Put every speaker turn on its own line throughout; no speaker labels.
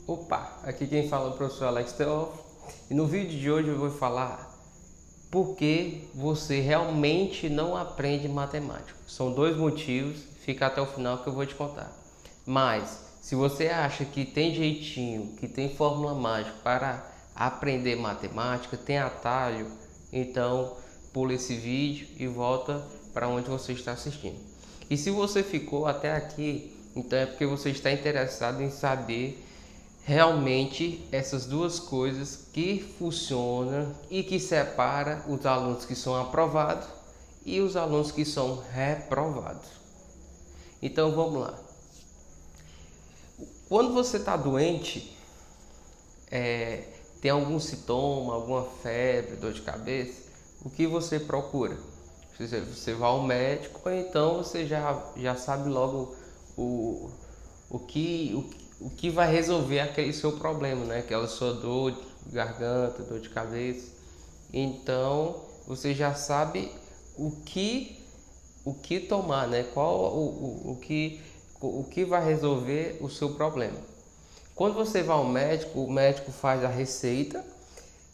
Opa, aqui quem fala é o professor Alex Teófilo e no vídeo de hoje eu vou falar por que você realmente não aprende matemática. São dois motivos, fica até o final que eu vou te contar. Mas, se você acha que tem jeitinho, que tem fórmula mágica para aprender matemática, tem atalho, então pula esse vídeo e volta para onde você está assistindo. E se você ficou até aqui, então é porque você está interessado em saber realmente essas duas coisas que funcionam e que separa os alunos que são aprovados e os alunos que são reprovados. Então vamos lá. Quando você está doente, tem algum sintoma, alguma febre, dor de cabeça, o que você procura? Você vai ao médico, ou então você já sabe logo o que vai resolver aquele seu problema, né? Aquela sua dor de garganta, dor de cabeça. Então você já sabe o que tomar, né? Qual o que vai resolver o seu problema. Quando você vai ao médico, o médico faz a receita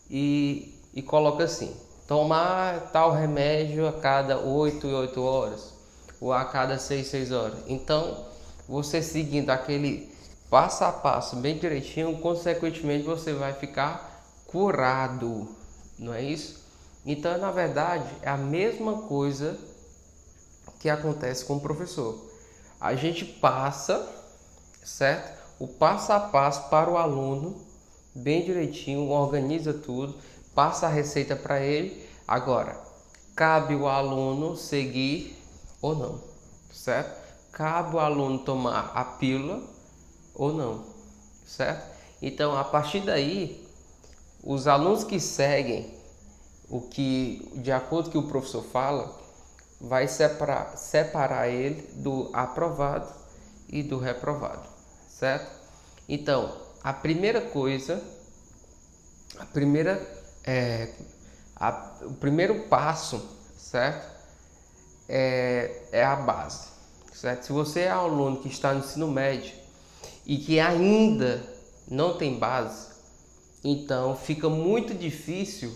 e coloca assim: tomar tal remédio a cada 8 e 8 horas ou a cada 6 horas. Então, você seguindo aquele passo a passo bem direitinho, consequentemente você vai ficar curado, não é isso? Então, na verdade, é a mesma coisa que acontece com o professor. A gente passa, certo? O passo a passo para o aluno, bem direitinho, organiza tudo, passa a receita para ele. Agora, cabe o aluno seguir ou não, certo? Cabe o aluno tomar a pílula ou não, certo? Então, a partir daí, os alunos que seguem o que, de acordo com o que o professor fala, vai separar ele do aprovado e do reprovado, certo? Então, a primeira coisa, o primeiro passo, certo? É a base, certo? Se você é aluno que está no ensino médio e que ainda não tem base, então fica muito difícil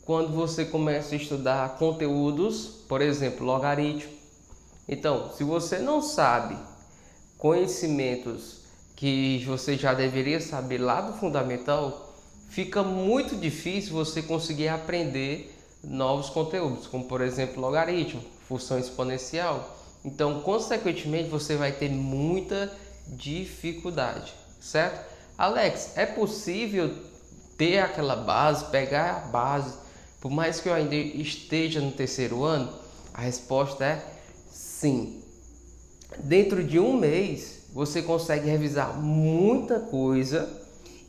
quando você começa a estudar conteúdos, por exemplo, logaritmo. Então, se você não sabe conhecimentos que você já deveria saber lá do fundamental, fica muito difícil você conseguir aprender novos conteúdos, como por exemplo logaritmo, função exponencial. Então, consequentemente, você vai ter muita dificuldade, certo? Alex, é possível ter aquela base, pegar a base, por mais que eu ainda esteja no terceiro ano? A resposta é sim. Dentro de um mês, você consegue revisar muita coisa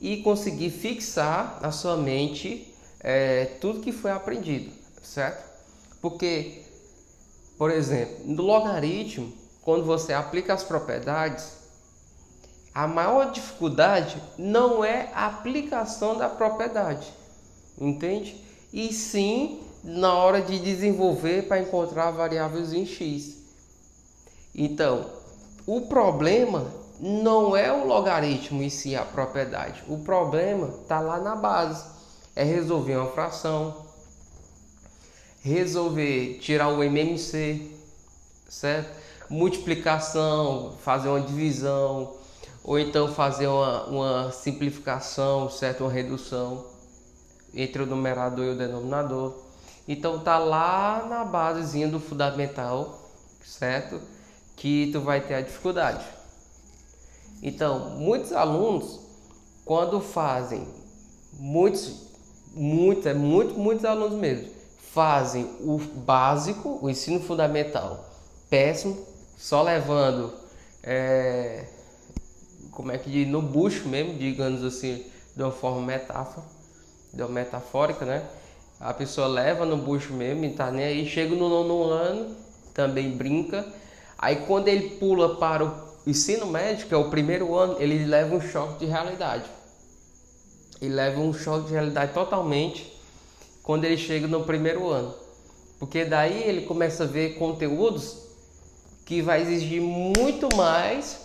e conseguir fixar na sua mente tudo que foi aprendido, certo? Porque, por exemplo, no logaritmo, quando você aplica as propriedades, a maior dificuldade não é a aplicação da propriedade, entende? E sim na hora de desenvolver para encontrar variáveis em x. Então, o problema não é o logaritmo em si, a propriedade. O problema está lá na base. É resolver uma fração, resolver tirar o MMC, certo? Multiplicação, fazer uma divisão, ou então fazer uma simplificação, certo? Uma redução entre o numerador e o denominador. Então tá lá na basezinha do fundamental, certo? Que tu vai ter a dificuldade. Então, muitos alunos, quando fazem, muitos alunos mesmo, fazem o básico, o ensino fundamental, péssimo, só levando, como é que diz, no bucho mesmo, digamos assim, de uma forma metafórica, né? A pessoa leva no bucho mesmo e tá nem aí. Chega no nono ano, também brinca. Aí quando ele pula para o ensino médio, que é o primeiro ano, ele leva um choque de realidade. Ele leva um choque de realidade totalmente quando ele chega no primeiro ano. Porque daí ele começa a ver conteúdos que vai exigir muito mais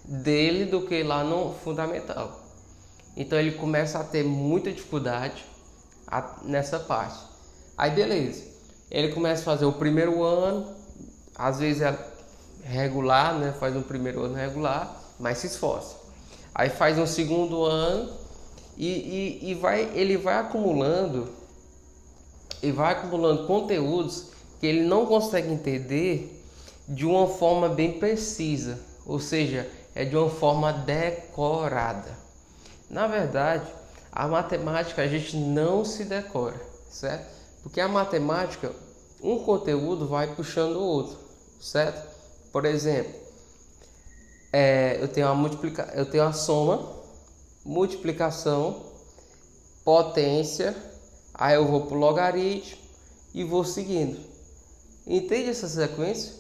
dele do que lá no fundamental. Então ele começa a ter muita dificuldade nessa parte. Aí beleza, ele começa a fazer o primeiro ano, às vezes é regular, né? Faz um primeiro ano regular, mas se esforça. Aí faz um segundo ano ele vai acumulando conteúdos que ele não consegue entender de uma forma bem precisa, ou seja, é de uma forma decorada. Na verdade, a matemática a gente não se decora, certo? Porque a matemática, um conteúdo vai puxando o outro, certo? Por exemplo, eu tenho a soma, multiplicação, potência, aí eu vou para o logaritmo e vou seguindo. Entende essa sequência?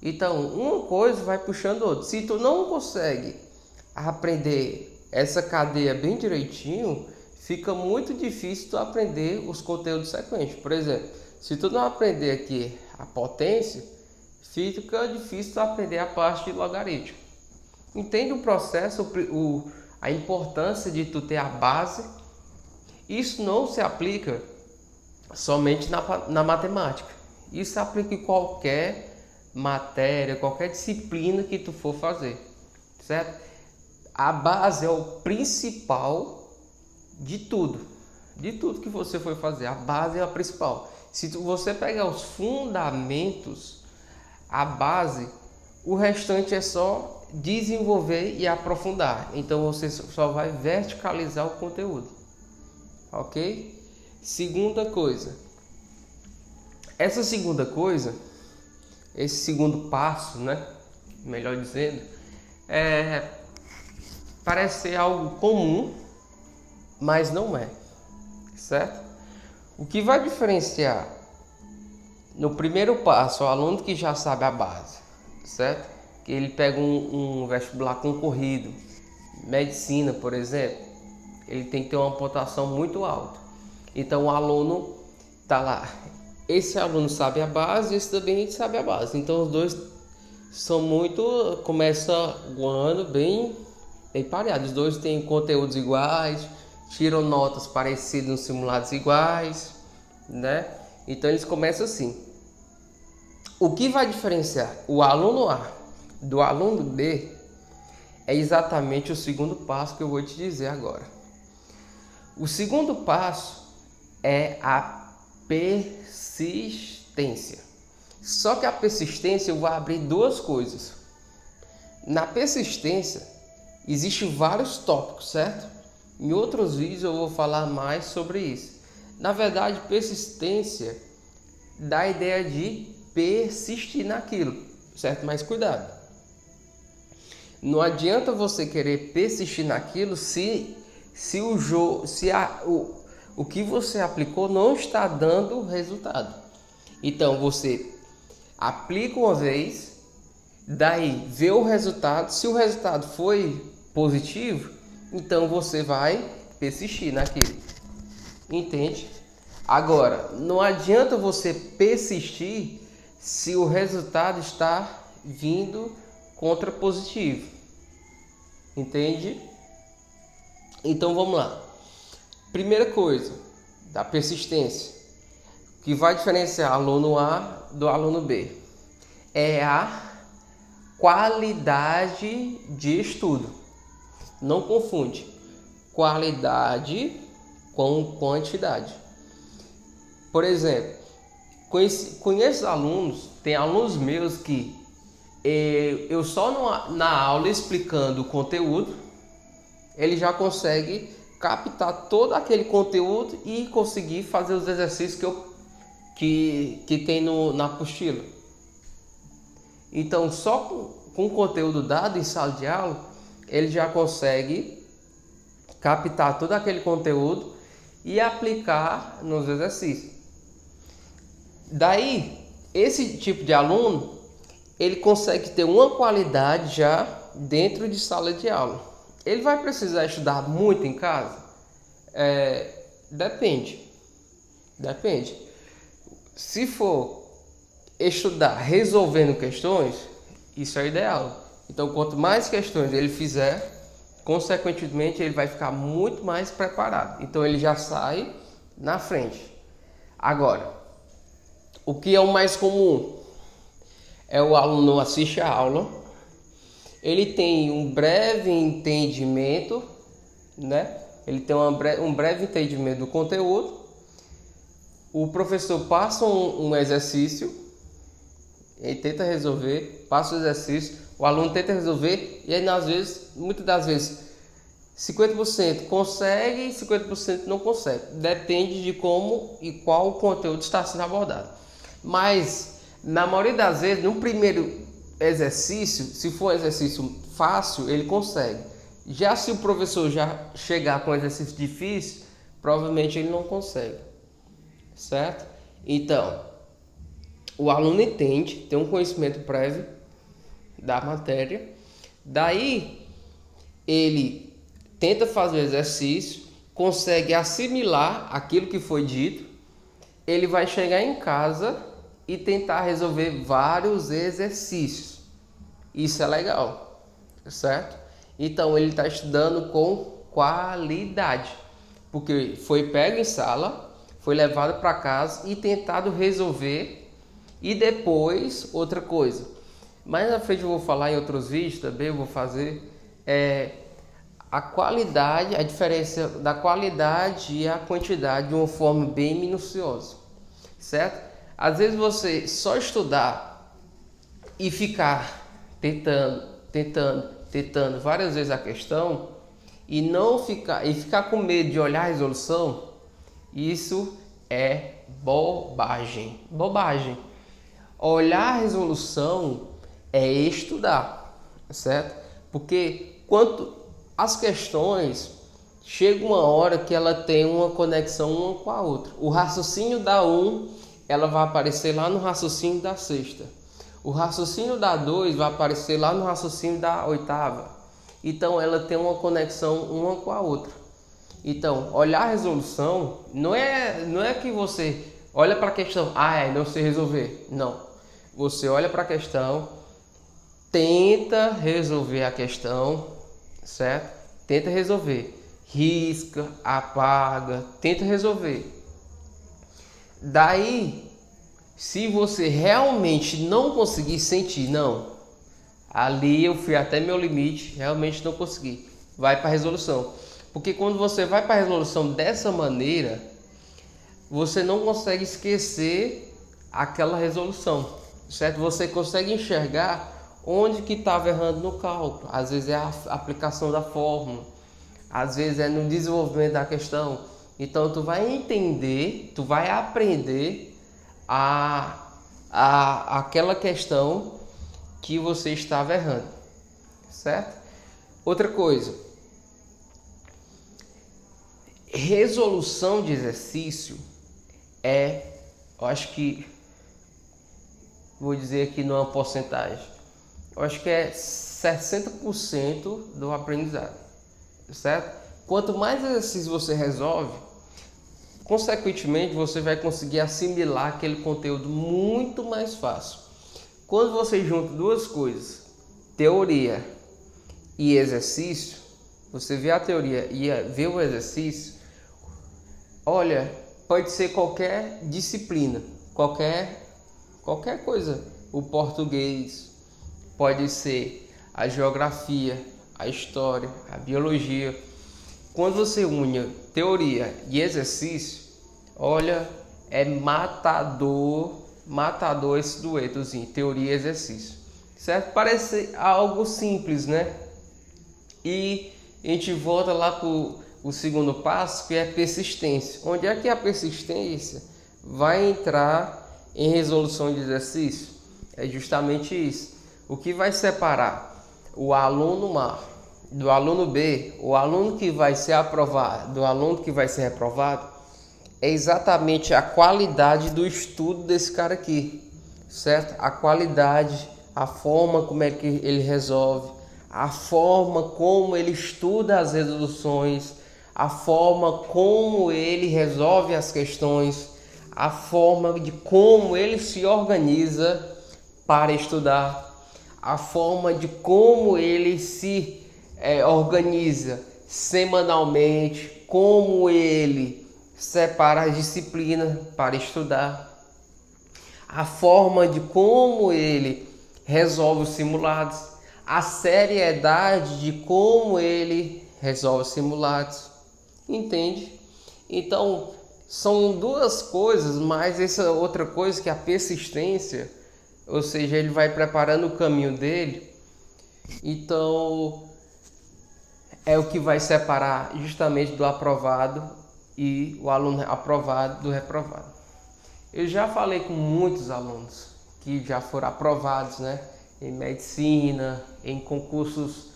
Então, uma coisa vai puxando outra. Se tu não consegue aprender essa cadeia bem direitinho, fica muito difícil tu aprender os conteúdos sequentes. Por exemplo, se tu não aprender aqui a potência, fica difícil tu aprender a parte de logaritmo. Entende o processo, a importância de tu ter a base? Isso não se aplica somente na matemática. Isso se aplica em qualquer matéria, qualquer disciplina que tu for fazer, certo? A base é o principal de tudo que você for fazer. A base é a principal. Se você pegar os fundamentos, a base, o restante é só desenvolver e aprofundar. Então você só vai verticalizar o conteúdo, ok? Segunda coisa, esse segundo passo, né? Melhor dizendo, parece ser algo comum, mas não é, certo? O que vai diferenciar no primeiro passo o aluno que já sabe a base, certo? Que ele pega um vestibular concorrido, medicina, por exemplo, ele tem que ter uma pontuação muito alta. Então o aluno tá lá, esse aluno sabe a base, esse também sabe a base. Então os dois começa o ano bem pareados. Os dois têm conteúdos iguais, tiram notas parecidas nos simulados iguais, né? Então eles começam assim. O que vai diferenciar o aluno A do aluno B é exatamente o segundo passo que eu vou te dizer agora. O segundo passo é a persistência. Só que a persistência eu vou abrir duas coisas. Na persistência existem vários tópicos, certo? Em outros vídeos eu vou falar mais sobre isso. Na verdade, persistência dá a ideia de persistir naquilo, certo? Mas cuidado. Não adianta você querer persistir naquilo se o que você aplicou não está dando resultado. Então você aplica uma vez, daí vê o resultado. Se o resultado foi positivo, então você vai persistir naquilo. Entende? Agora, não adianta você persistir se o resultado está vindo contra positivo. Entende? Então vamos lá. Primeira coisa da persistência, que vai diferenciar aluno A do aluno B, é a qualidade de estudo. Não confunde qualidade com quantidade. Por exemplo, conheço alunos, tem alunos meus que eu só na aula explicando o conteúdo, ele já consegue captar todo aquele conteúdo e conseguir fazer os exercícios que tem na apostila. Então, só com o conteúdo dado em sala de aula, ele já consegue captar todo aquele conteúdo e aplicar nos exercícios. Daí, esse tipo de aluno, ele consegue ter uma qualidade já dentro de sala de aula. Ele vai precisar estudar muito em casa? Depende. Se for estudar resolvendo questões, isso é ideal. Então, quanto mais questões ele fizer, consequentemente ele vai ficar muito mais preparado. Então, ele já sai na frente. Agora, o que é o mais comum? É o aluno assiste a aula, ele tem um breve entendimento, né? Ele tem um breve entendimento do conteúdo. O professor passa um exercício, ele tenta resolver, passa o exercício, o aluno tenta resolver e aí, muitas das vezes, 50% consegue e 50% não consegue. Depende de como e qual o conteúdo está sendo abordado. Mas, na maioria das vezes, no primeiro exercício, se for um exercício fácil, ele consegue. Já se o professor já chegar com um exercício difícil, provavelmente ele não consegue. Certo? Então, o aluno entende, tem um conhecimento prévio da matéria, daí ele tenta fazer o exercício, consegue assimilar aquilo que foi dito, ele vai chegar em casa e tentar resolver vários exercícios. Isso é legal, certo? Então ele está estudando com qualidade, porque foi pego em sala, foi levado para casa e tentado resolver. E depois outra coisa, mais na frente eu vou falar em outros vídeos também, eu vou fazer a qualidade, a diferença da qualidade e a quantidade de uma forma bem minuciosa, certo? Às vezes você só estudar e ficar tentando várias vezes a questão e não ficar com medo de olhar a resolução, isso é bobagem. Olhar a resolução é estudar, certo? Porque quanto as questões, chega uma hora que ela tem uma conexão uma com a outra. O raciocínio da 1, ela vai aparecer lá no raciocínio da sexta. O raciocínio da 2 vai aparecer lá no raciocínio da oitava. Então ela tem uma conexão uma com a outra. Então, olhar a resolução não é que você olha para a questão, não sei resolver. Não. Você olha para a questão, tenta resolver a questão, certo? Tenta resolver. Risca, apaga, tenta resolver. Daí, se você realmente não conseguir sentir, não, ali eu fui até meu limite, realmente não consegui, vai para a resolução. Porque quando você vai para a resolução dessa maneira, você não consegue esquecer aquela resolução, certo? Você consegue enxergar onde que estava errando no cálculo. Às vezes é a aplicação da fórmula, às vezes é no desenvolvimento da questão. Então tu vai entender, tu vai aprender aquela questão que você estava errando, certo? Outra coisa, resolução de exercício eu acho que, vou dizer aqui numa porcentagem, eu acho que é 60% do aprendizado, certo? Quanto mais exercícios você resolve, consequentemente você vai conseguir assimilar aquele conteúdo muito mais fácil. Quando você junta duas coisas, teoria e exercício, você vê a teoria e vê o exercício, olha, pode ser qualquer disciplina, qualquer coisa. O português, pode ser a geografia, a história, a biologia. Quando você une teoria e exercício, olha, é matador esse duetozinho, teoria e exercício, certo? Parece algo simples, né? E a gente volta lá para o segundo passo, que é persistência. Onde é que a persistência vai entrar em resolução de exercício? É justamente isso. O que vai separar o aluno A do aluno B, o aluno que vai ser aprovado do aluno que vai ser reprovado, é exatamente a qualidade do estudo desse cara aqui, certo? A qualidade, a forma como é que ele resolve, a forma como ele estuda as resoluções, a forma como ele resolve as questões, a forma de como ele se organiza para estudar, a forma de como ele se organiza semanalmente, como ele separa as disciplinas para estudar, a forma de como ele resolve os simulados, a seriedade de como ele resolve os simulados, entende? Então, são duas coisas, mas essa outra coisa que é a persistência, ou seja, ele vai preparando o caminho dele. Então, é o que vai separar justamente do aprovado e o aluno aprovado do reprovado. Eu já falei com muitos alunos que já foram aprovados, né, em medicina, em concursos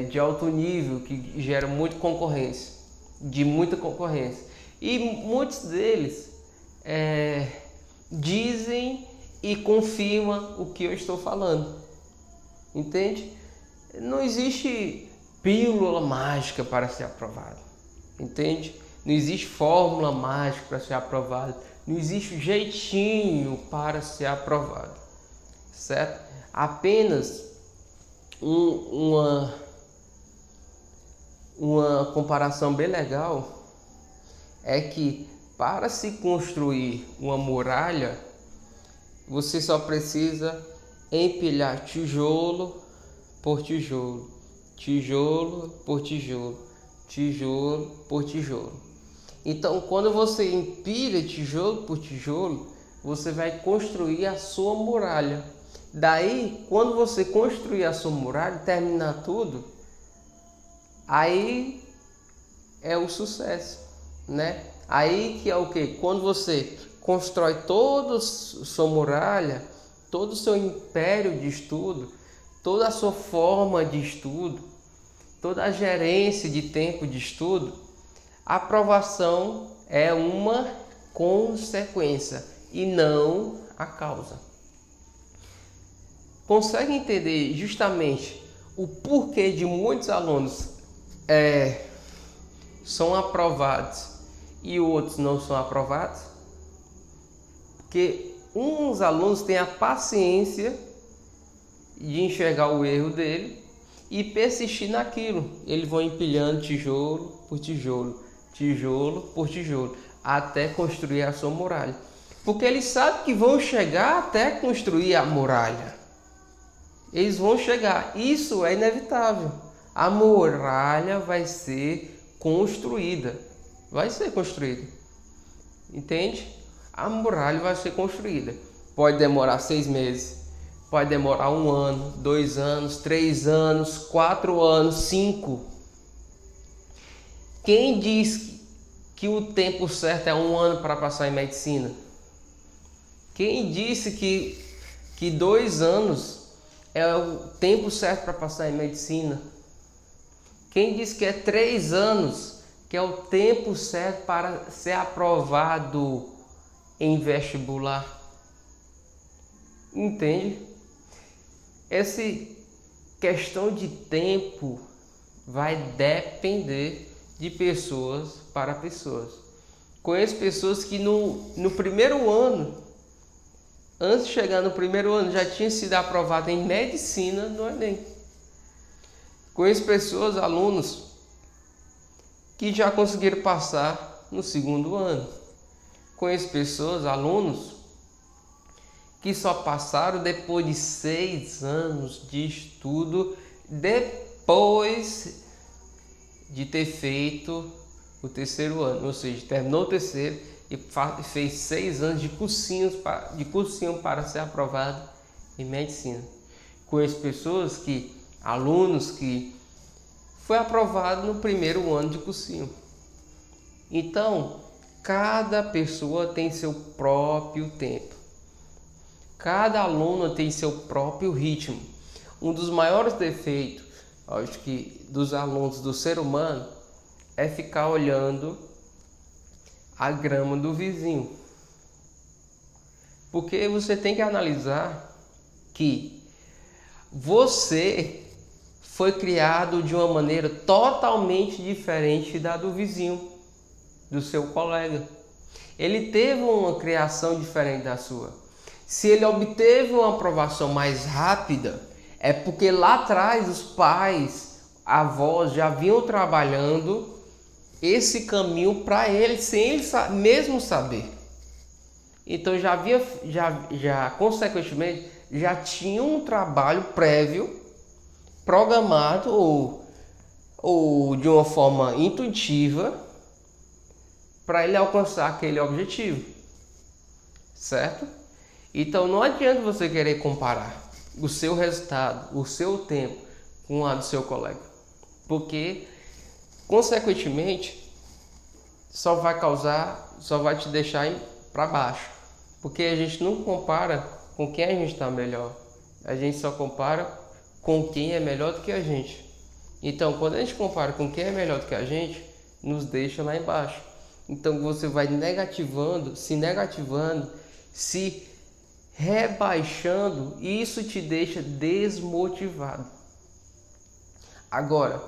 de alto nível, que geram muita concorrência. E muitos deles dizem e confirmam o que eu estou falando, entende? Não existe pílula mágica para ser aprovado, entende? Não existe fórmula mágica para ser aprovado, não existe jeitinho para ser aprovado, certo? Apenas uma comparação bem legal é que para se construir uma muralha, você só precisa empilhar tijolo por tijolo, tijolo por tijolo, tijolo por tijolo. Então, quando você empilha tijolo por tijolo, você vai construir a sua muralha. Daí, quando você construir a sua muralha e terminar tudo, aí é o sucesso, né? Aí que é o que? Quando você constrói toda a sua muralha, todo o seu império de estudo, toda a sua forma de estudo, toda a gerência de tempo de estudo, a aprovação é uma consequência e não a causa. Consegue entender justamente o porquê de muitos alunos são aprovados e outros não são aprovados? Porque uns alunos têm a paciência de enxergar o erro dele e persistir naquilo. Eles vão empilhando tijolo por tijolo, tijolo por tijolo, até construir a sua muralha. Porque eles sabem que vão chegar até construir a muralha. Eles vão chegar, isso é inevitável. A muralha vai ser construída, entende? A muralha vai ser construída. Pode demorar 6 meses, pode demorar 1 ano, 2 anos, 3 anos, 4 anos, 5. Quem diz que o tempo certo é 1 ano para passar em medicina? Quem disse que 2 anos é o tempo certo para passar em medicina? Quem disse que é 3 anos que é o tempo certo para ser aprovado em vestibular? Entende? Essa questão de tempo vai depender de pessoas para pessoas. Conheço pessoas que no primeiro ano, antes de chegar no primeiro ano, já tinha sido aprovado em medicina no Enem. Conheço pessoas, alunos, que já conseguiram passar no segundo ano. Conheço pessoas, alunos, que só passaram depois de 6 anos de estudo, depois de ter feito o terceiro ano, ou seja, terminou o terceiro e fez 6 anos de cursinho para ser aprovado em medicina. Conheço pessoas alunos que foi aprovado no primeiro ano de cursinho. Então, cada pessoa tem seu próprio tempo. Cada aluno tem seu próprio ritmo. Um dos maiores defeitos, acho que, dos alunos do ser humano é ficar olhando a grama do vizinho. Porque você tem que analisar que você foi criado de uma maneira totalmente diferente da do vizinho, do seu colega. Ele teve uma criação diferente da sua. Se ele obteve uma aprovação mais rápida, é porque lá atrás os pais, avós já vinham trabalhando esse caminho para ele, sem ele mesmo saber. Então consequentemente, já tinha um trabalho prévio, programado ou de uma forma intuitiva para ele alcançar aquele objetivo, certo? Então não adianta você querer comparar o seu resultado, o seu tempo com a do seu colega, porque consequentemente só vai te deixar para baixo, porque a gente não compara com quem a gente está melhor, a gente só compara com quem é melhor do que a gente. Então quando a gente compara com quem é melhor do que a gente, nos deixa lá embaixo. Então você vai negativando, se rebaixando, e isso te deixa desmotivado. Agora,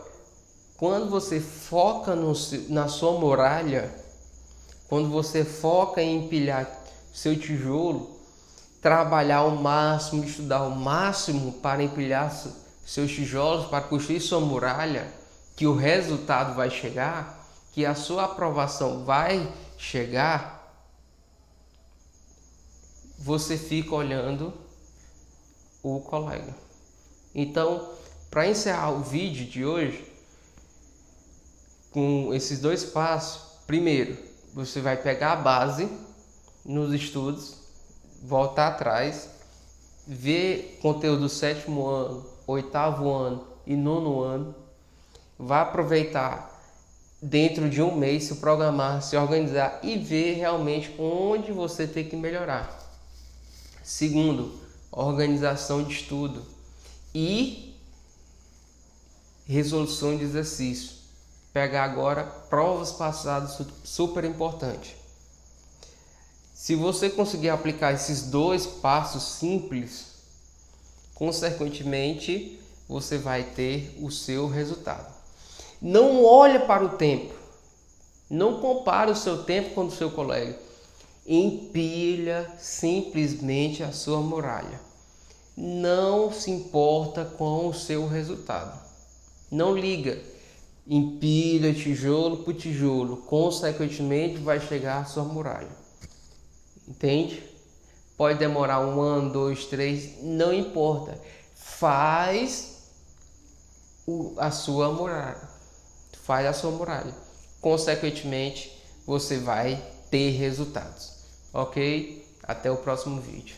quando você foca na sua muralha, quando você foca em empilhar seu tijolo, trabalhar ao máximo, estudar ao máximo para empilhar seus tijolos, para construir sua muralha, que o resultado vai chegar, que a sua aprovação vai chegar, você fica olhando o colega. Então, para encerrar o vídeo de hoje, com esses 2 passos, primeiro, você vai pegar a base nos estudos, voltar atrás, ver conteúdo do 7º ano, 8º ano e 9º ano, vai aproveitar dentro de um mês, se programar, se organizar e ver realmente onde você tem que melhorar. Segundo, organização de estudo e resolução de exercício. Pegar agora provas passadas, super importante. Se você conseguir aplicar esses 2 passos simples, consequentemente você vai ter o seu resultado. Não olhe para o tempo, não compare o seu tempo com o do seu colega, empilha simplesmente a sua muralha. Não se importa com o seu resultado, não liga, empilha tijolo por tijolo, consequentemente vai chegar a sua muralha, entende? Pode demorar 1 ano, 2, 3, não importa, faz a sua muralha. Consequentemente, você vai ter resultados. Ok? Até o próximo vídeo.